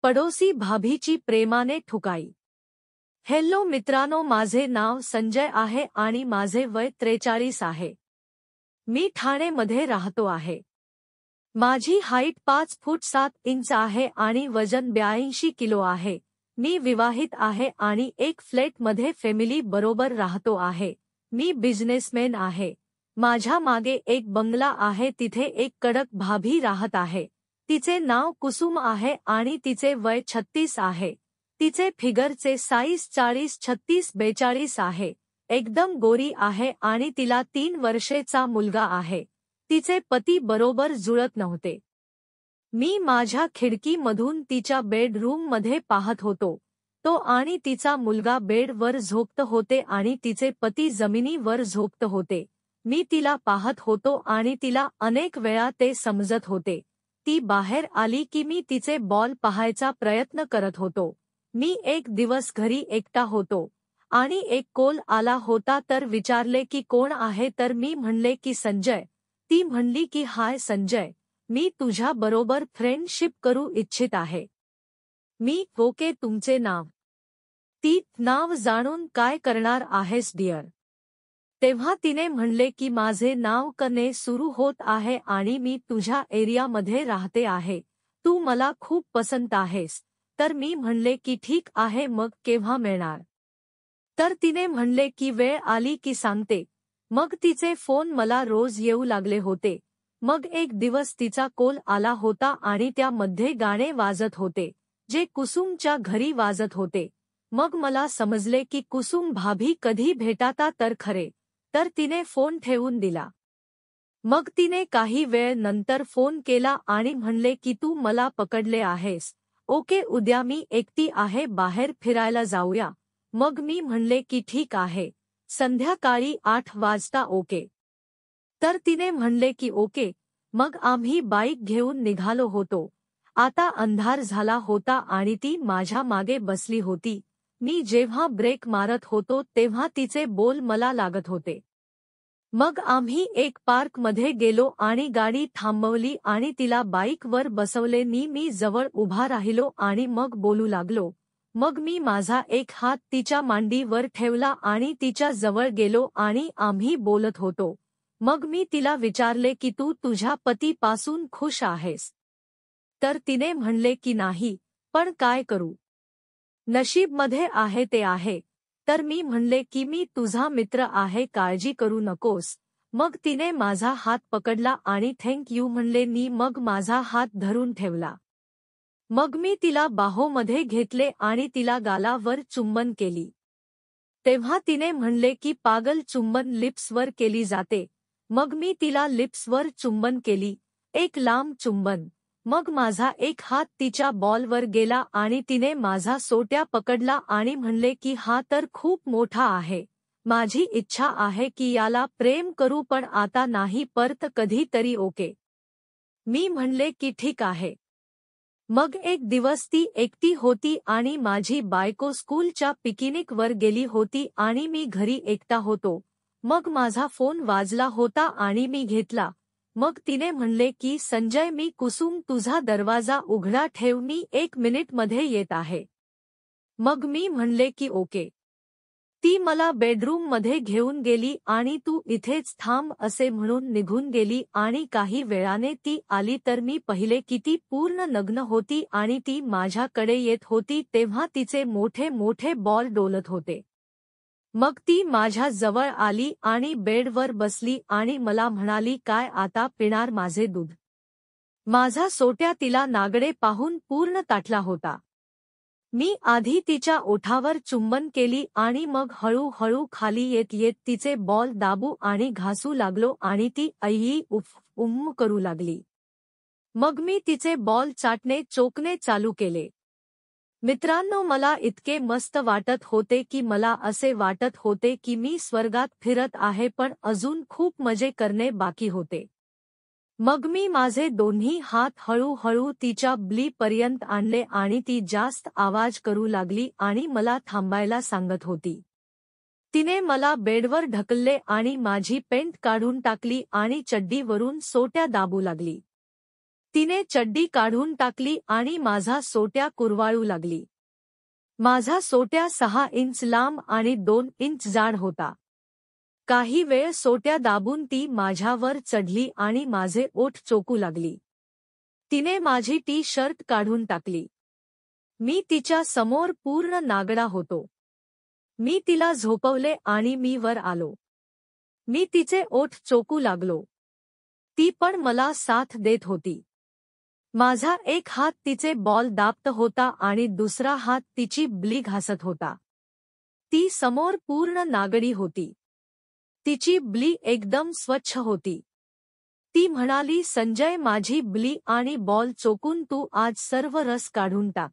पडोसी भाभीची प्रेमाने ठुकाई। हेलो मित्रांनो, माझे नाव संजय आहे आणि माझे वय 43 आहे। मी ठाणेमध्ये राहतो आहे। माझी हाईट 5 फूट 7 इंच आहे आणि वजन 82 किलो आहे। मी विवाहित आहे आणि एक फ्लॅटमध्ये फॅमिली बरोबर राहतो आहे। मी बिझनेसमॅन आहे। माझ्या मागे एक बंगला आहे, तिथे एक कडक भाभी राहत आहे। तिचे नाव कुसुम आहे आणि तिचे वय 36 आहे। तिचे फिगरचे साईज 40 36 42 आहे। एकदम गोरी आहे आणि तिला 3 वर्षेचा मुलगा आहे। तिचे पती बरोबर जुळत नव्हते। मी माझ्या खिडकीमधून तिच्या बेडरूममध्ये पाहत होतो। तो आणि तिचा मुलगा बेडवर झोपत होते आणि तिचे पती जमिनीवर झोपत होते। मी तिला पाहत होतो आणि तिला अनेक वेळा ते समजत होते। ती बाहेर आली की मी तिचे बॉल पाहायचा प्रयत्न करत होतो। मी एक दिवस घरी एकटा होतो आणि एक कॉल आला होता, तर विचारले की कोण आहे, तर मी म्हणले की संजय। ती म्हणली की हाय संजय, मी तुझ्या बरोबर फ्रेंडशिप करू इच्छित आहे। मी ओके, तुमचे नाव? ती नाव जाणून काय करणार आहेस डिअर? तेव्हा तिने म्हणले की माझे नाव कने सुरू होत आहे आणि मी तुझ्या एरियामध्ये राहते आहे। तू मला खूप पसंत आहेस। तर मी म्हणले की ठीक आहे, मग केव्हा मिळणार? तर तिने म्हणले की वेळ आली की सांगते। मग तिचे फोन मला रोज येऊ लागले होते। मग एक दिवस तिचा कॉल आला होता आणि त्यामध्ये गाणे वाजत होते, जे कुसुमच्या घरी वाजत होते। मग मला समजले की कुसुम भाभी कधी भेटाता तर खरे। तर तिने फोन ठेवून दिला। मग तिने काही वेळ नंतर फोन केला आणि म्हणले की तू मला पकडले आहेस? ओके, उद्या मी एकटी आहे, बाहेर फिरायला जाऊया। मग मी म्हणले की ठीक आहे, संध्याकाळी 8 वाजता ओके? तर तिने म्हणले की ओके। मग आम्ही बाईक घेऊन निघालो होतो। आता अंधार झाला होता आणि ती माझ्या मागे बसली होती। मी जेव्हा ब्रेक मारत होतो तेव्हा तिचे बोल मला लागत होते। मग आम्ही एक पार्कमध्ये गेलो आणि गाडी थांबवली आणि तिला बाईकवर बसवले। मी जवळ उभा राहिलो आणि मग बोलू लागलो। मग मी माझा एक हात तिच्या मांडीवर ठेवला आणि तिच्या जवळ गेलो आणि आम्ही बोलत होतो। मग मी तिला विचारले की तू तुझ्या पतीपासून खुश आहेस? तर तिने म्हणले की नाही, पण काय करू? नशीबमध्ये आहे ते आहे। तर मी म्हणले की मी तुझा मित्र आहे, काळजी करू नकोस। मग तिने माझा हात पकडला आणि थँक यू म्हणले। मी मग माझा हात धरून ठेवला। मग मी तिला बाहोमध्ये घेतले आणि तिला गालावर चुंबन केली। तेव्हा तिने म्हणले की पागल, चुंबन लिप्सवर केली जाते। मग मी तिला लिप्सवर चुंबन केली, एक लांब चुंबन। मग माझा एक हात तिच्या बॉलवर गेला आणि तिने माझा सोट्या पकडला आणि म्हणले की हा तर खूप मोठा आहे। माझी इच्छा आहे की याला प्रेम करू, पण आता नाही, परत कधी तरी ओके? मी म्हणले की ठीक आहे। मग एक दिवस ती एकटी होती आणि माझी बायको स्कूलच्या पिकनिकवर गेली होती आणि मी घरी एकटा होतो। मग माझा फोन वाजला होता आणि मी घेतला। मग तिने म्हणले की संजय, मी कुसुम, तुझा दरवाजा उघडा ठेव, मी 1 मिनिटमध्ये येत आहे। मग मी म्हणले की ओके। ती मला बेडरूममध्ये घेऊन गेली आणि तू इथेच थांब असे म्हणून निघून गेली आणि काही वेळाने ती आली तर मी पाहिले की ती पूर्ण नग्न होती आणि ती माझ्याकडे येत होती तेव्हा तिचे मोठे मोठे बॉल डोलत होते। मग ती माझ्या जवळ आली आणि बेडवर बसली आणि मला म्हणाली, काय आता पिणार माझे दूध? माझा सोट्या तिला नागडे पाहून पूर्ण ताटला होता। मी आधी तिच्या ओठावर चुंबन केली आणि मग हळूहळू खाली येत येत तिचे बॉल दाबू आणि घासू लागलो आणि ती आई उफ उम्म करू लागली। मग मी तिचे बॉल चाटणे चोखणे चालू केले। मित्रांनो, मला इतके मस्त वाटत होते की मला असे वाटत होते की मी स्वर्गात फिरत आहे, पण अजून खूप मजे करणे बाकी होते। मग मी माझे दोन्ही हात हळूहळू तिच्या ब्लीपर्यंत आणले आणि ती जास्त आवाज करू लागली आणि मला थांबायला सांगत होती। तिने मला बेडवर ढकलले आणि माझी पेंट काढून टाकली आणि चड्डीवरून सोट्या दाबू लागली। तिने चड्डी काढून टाकली आणि माझा सोट्या कुरवाळू लागली. माझा सोट्या 6 इंच लांब आणि 2 इंच जाड होता. काही वेळ सोट्या दाबून ती माझ्यावर चढली आणि माझे ओठ चोकू लागली. तिने माझी टी शर्ट काढून टाकली. मी तिच्या समोर पूर्ण नागडा होतो. मी तिला झोपवले आणि मी वर आलो. मी तिचे ओठ चोकू लागलो. ती पण मला साथ देत होती. माझा एक हात तिचे बॉल दाबत होता आणि दुसरा हात तिची ब्ली घासत होता. ती समोर पूर्ण नागडी होती. तिची ब्ली एकदम स्वच्छ होती. ती म्हणाली, संजय, माझी ब्ली आणि बॉल चोकून तू आज सर्व रस काढून टाक.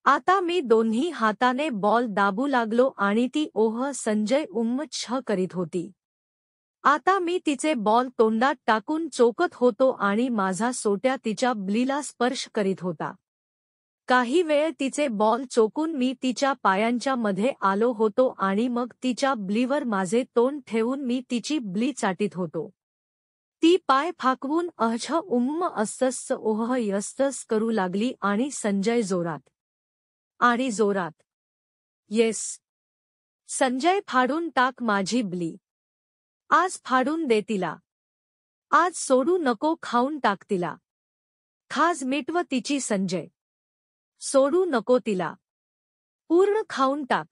आता मी दोन्ही हाताने बॉल दाबू लागलो आणि ती ओह संजय छ करीत होती. आता मी तिचे बॉल तोंडात टाकून चोकत होतो आणि माझा सोट्या तिच्या ब्लीला स्पर्श करीत होता. काही वेळ तिचे बॉल चोकून मी तिच्या पायांच्या मध्ये आलो होतो आणि मग तिच्या ब्लीवर माझे तोंड ठेवून मी तिची ब्ली चाटीत होतो. ती पाय फाकवून अस्स ओह यस्तस करू लागली आणि संजय जोरात आणि जोरात, येस संजय, फाडून टाक माझी ब्ली. आज फाडून दे तिला. आज सोडू नको, खाऊन टाक तिला. खाज मिटव तिची संजय. सोडू नको तिला. पूर्ण खाऊन टाक.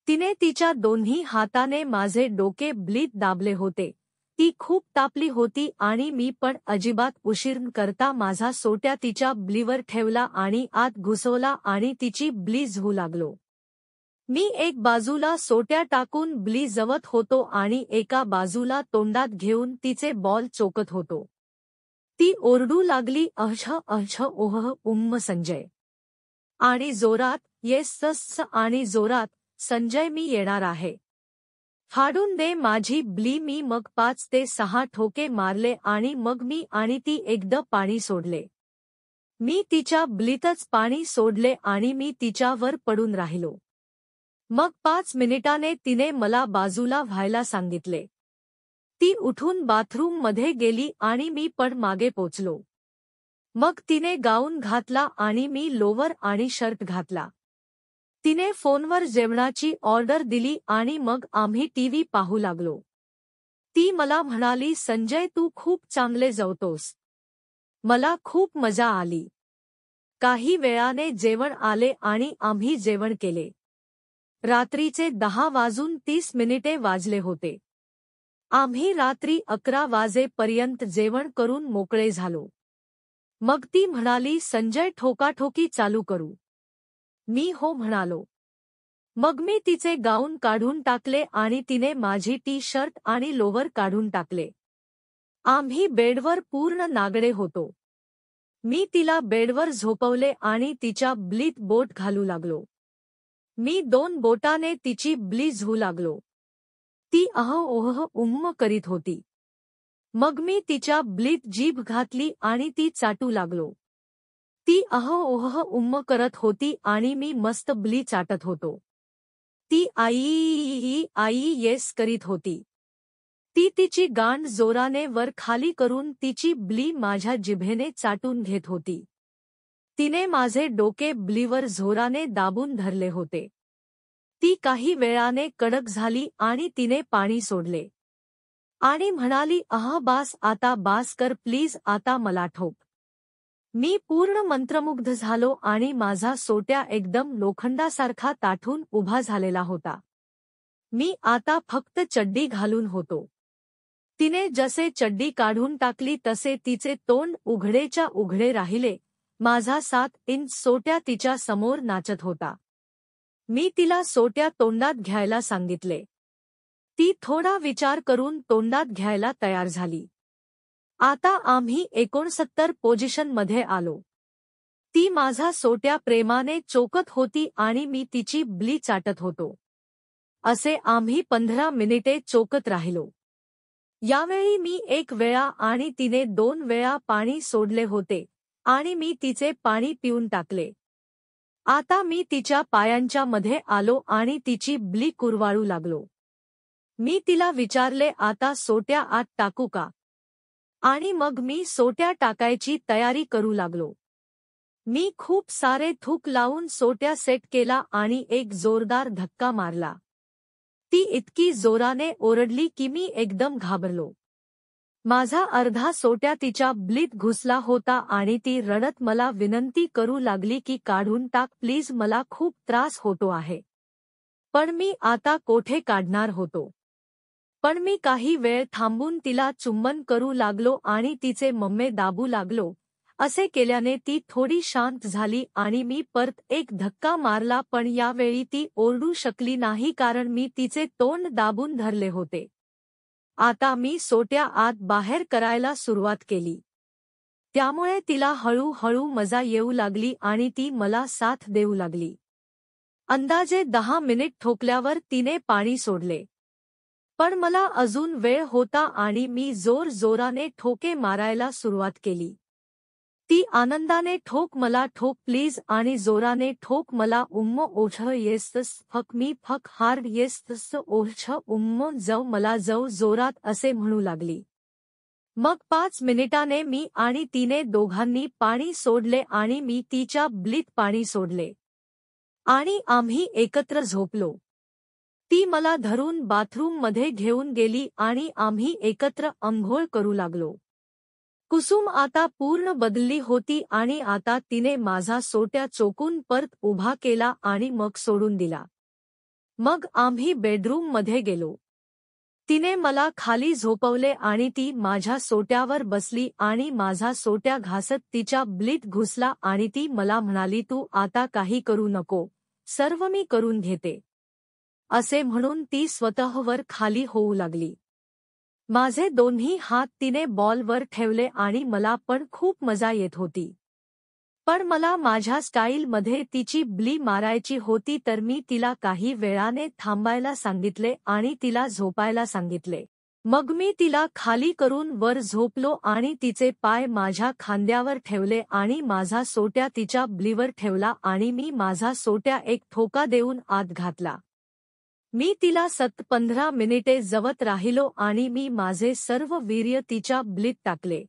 तिने तिच्या दोन्ही हाताने माझे डोके ब्लीत दाबले होते. ती खूप तापली होती आणि मी पण अजिबात उशीर न करता माझा सोट्या तिच्या ब्लीवर ठेवला आणि आत घुसवला आणि तिची ब्ली झू लागलो. मी एक बाजूला सोट्या टाकून ब्ली जवत होतो आणि एका बाजूला तोंडात घेऊन तिचे बॉल चोकत होतो. ती ओरडू लागली, ओह संजय. आणि जोरात, येस आणि जोरात, संजय मी येणार आहे. फाडून दे माझी ब्ली. मी मग 5 ते 6 ठोके मारले आणि मग मी आणि ती एकदा पाणी सोडले. मी तिच्या ब्लीतच पाणी सोडले आणि मी तिच्यावर पडून राहिलो. मग 5 मिनिटाने तिने मला बाजूला व्हायला सांगितले. ती उठून बाथरूम मध्ये गेली आणि मी पण मागे पोचलो. मग तिने गाऊन घातला आणि मी लोवर आणि शर्ट घातला. तिने फोनवर जेवणाची ऑर्डर दिली आणि मग आम्ही टीव्ही पाहू लागलो. ती मला म्हणाली, संजय तू खूप चांगले जेवतोस. मला खूप मजा आली. काही वेळाने जेवण आले आणि आम्ही जेवण केले. रात्रीचे 10:30 वाजले होते. आम्ही रात्री 11 वाजेपर्यंत जेवण करून मोकळे झालो. मग ती म्हणाली, संजय ठोकाठोकी चालू करू. मी हो म्हणालो. मग मी तिचे गाऊन काढून टाकले आणि तिने माझी टी शर्ट आणि लोवर काढून टाकले. आम्ही बेडवर पूर्ण नागडे होतो. मी तिला बेडवर झोपवले आणि तिच्या ब्लीत बोट घालू लागलो. मी 2 बोटाने तिची ब्ली झू लागलो. ती ओह करीत होती. मग मी तिच्या ब्लीत जीभ घातली आणि ती चाटू लागलो. ती ओह करत होती आणि मी मस्त ब्ली चाटत होतो. ती आई येस करीत होती. ती तिची गांड जोराने वर खाली करून तिची ब्ली माझ्या जिभेने चाटून घेत होती. तिने माझे डोके ब्लीवर जोराने दाबून धरले होते. ती काही वेळाने कडक झाली आणि तिने पाणी सोडले. आणि म्हणाली, बास आता बास कर प्लीज, आता मला ठोक. मी पूर्ण मंत्रमुग्ध झालो आणि माझा सोट्या एकदम लोखंडासारखा ताठून उभा झालेला होता. मी आता फक्त चड्डी घालून होतो. तिने जसे चड्डी काढून टाकली तसे तिचे तोंड उघडेच्या उघडे राहिले. माझा 7 इंच सोट्या तिच्या समोर नाचत होता. मी तिला सोट्या तोंडात घ्यायला सांगितले. ती थोडा विचार करून तोंडात घ्यायला तयार झाली. आता आम्ही 69 पोझिशनमध्ये आलो. ती माझा सोट्या प्रेमाने चोकत होती आणि मी तिची ब्ली चाटत होतो. असे आम्ही 15 मिनिटे चोकत राहिलो. यावेळी मी 1 वेळा आणि तिने 2 वेळा पाणी सोडले होते आणि मी तिचे पाणी पिऊन टाकले. आता मी तिच्या पायांच्या मध्ये आलो आणि तिची ब्ली कुरवाळू लागलो. मी तिला विचारले, आता सोट्या आत टाकू का. आणि मग मी सोट्या टाकायची तयारी करू लागलो. मी खूप सारे थूक लावून सोट्या सेट केला आणि एक जोरदार धक्का मारला. ती इतकी जोराने ओरडली की मी एकदम घाबरलो. माझा अर्धा सोट्या तिच्या ब्लीत घुसला होता आणि ती रडत मला विनंती करू लागली की काढून टाक प्लीज, मला खूप त्रास होतो आहे. पण मी आता कोठे काढणार होतो. पण मी काही वेळ थांबून तिला चुंबन करू लागलो आणि तिचे मम्मे दाबू लागलो. असे केल्याने ती थोडी शांत झाली आणि मी परत एक धक्का मारला, पण यावेळी ती ओरडू शकली नाही कारण मी तिचे तोंड दाबून धरले होते. आता मी सोट्या आत बाहेर करायला सुरुवात केली. त्यामुळे तिला हळूहळू मजा येऊ लागली आणि ती मला साथ देऊ लागली. अंदाजे 10 मिनिट ठोकल्यावर तिने पाणी सोडले. पण मला अजून वेळ होता आणि मी जोराने ठोके मारायला सुरुवात केली. ती आनंदाने ठोक मला ठोक प्लीज आणि जोराने ठोक मला ओठ येस्तस फक मी फक हार्ड येस्तस ओठ जव मला जव जोरात असे म्हणू लागली. मग 5 मिनिटाने मी आणि तिने दोघांनी पाणी सोडले आणि मी तिच्या ब्लीत पाणी सोडले. आणि आम्ही एकत्र झोपलो. ती मला धरून बाथरूममध्ये घेऊन गेली आणि आम्ही एकत्र अंघोळ करू लागलो. कुसुम आता पूर्ण बदलली होती आणि आता तिने माझा सोट्या चोकून परत उभा केला आणि मग सोडून दिला. मग आम्ही बेडरूममध्ये गेलो. तिने मला खाली झोपवले आणि ती माझ्या सोट्यावर बसली आणि माझा सोट्या घासत तिच्या ब्लीत घुसला आणि ती मला म्हणाली तू आता काही करू नको, सर्व मी करून घेते. असे म्हणून ती स्वतःवर खाली होऊ लागली. माझे दोन्ही हात तिने बॉलवर ठेवले आणि मला पण खूप मजा येत होती. पण मला माझ्या स्टाईलमध्ये तिची ब्ली मारायची होती तर मी तिला काही वेळाने थांबायला सांगितले आणि तिला झोपायला सांगितले. मग मी तिला खाली करून वर झोपलो आणि तिचे पाय माझ्या खांद्यावर ठेवले आणि माझा सोट्या तिच्या ब्लीवर ठेवला आणि मी माझा सोट्या एक ठोका देऊन आत घातला. मी तिला 15 मिनिटे जवत राहिलो आणि मी माझे सर्व वीर्य तिच्या ब्लीत टाकले.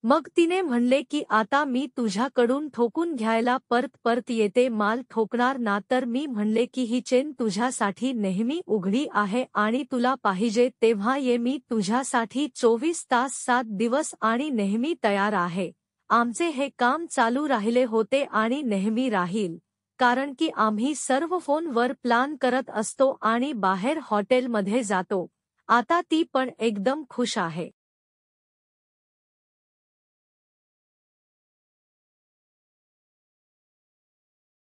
मग तिने म्हणले की आता मी तुझ्याकडून ठोकून घ्यायला परत येते, माल ठोकणार ना? तर मी म्हणले की ही चेन तुझ्यासाठी नेहमी उघडी आहे आणि तुला पाहिजे तेव्हा ये, मी तुझ्यासाठी 24 तास 7 दिवस आणि नेहमी तयार आहे. आमचे हे काम चालू राहिले होते आणि नेहमी राहील, कारण की आम्ही सर्व फोनवर प्लान करत असतो आणि बाहेर हॉटेलमध्ये जातो. आता ती पण एकदम खुश आहे.